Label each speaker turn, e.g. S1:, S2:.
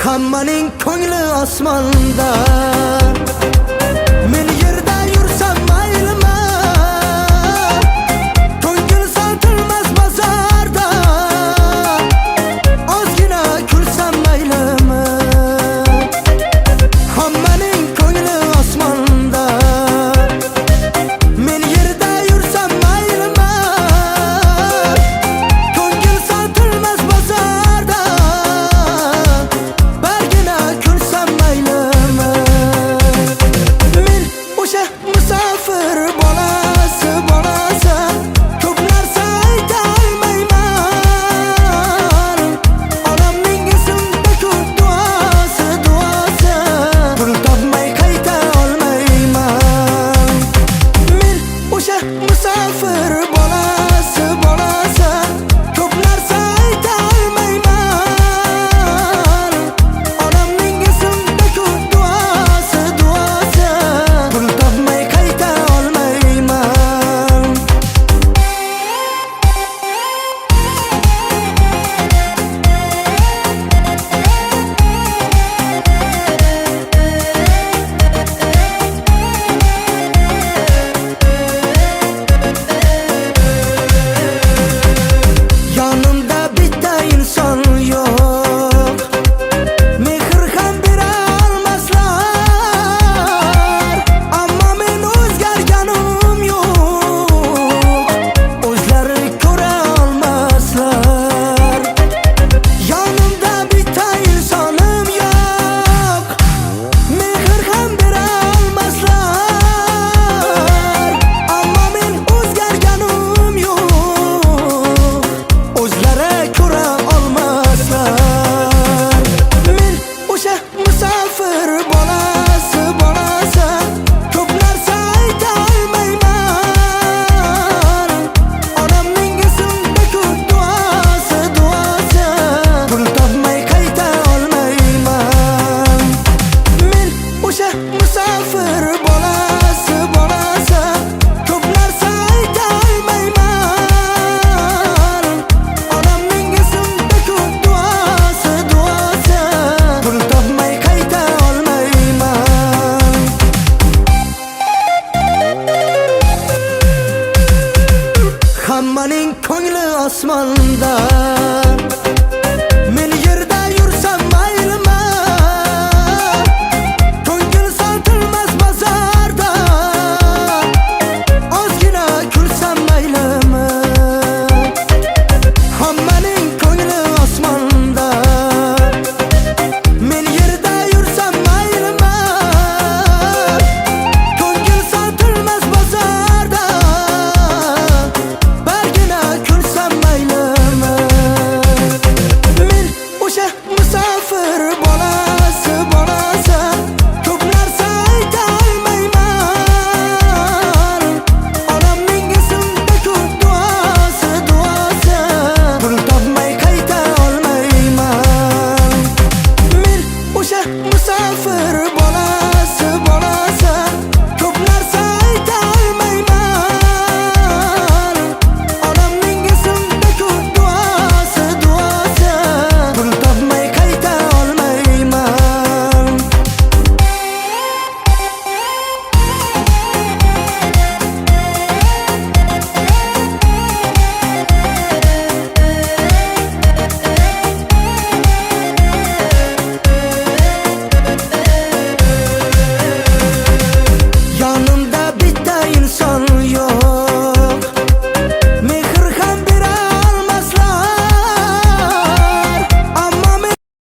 S1: Hammaning ko'ngli osmonda, men yerda yursam maylimi, ko'ngil sotilmas bozorda, ozgina kulsam maylimi. Hammaning ko'ngli osmonda, men yerda yursam maylimi, ko'ngil sotilmas bozorda, bargina kulsam maylimi. Men o'sha musofir bolasi, ko'p narsa ayta olmayman. Onamning esimda-ku duosi, pul topmay qayta olmayman. Men o'sha musofir bolasi, ko'p narsa ayta olmayman. Onamning esimda-ku duosi, pul topmay qayta olmayman. Yonimda bitta inson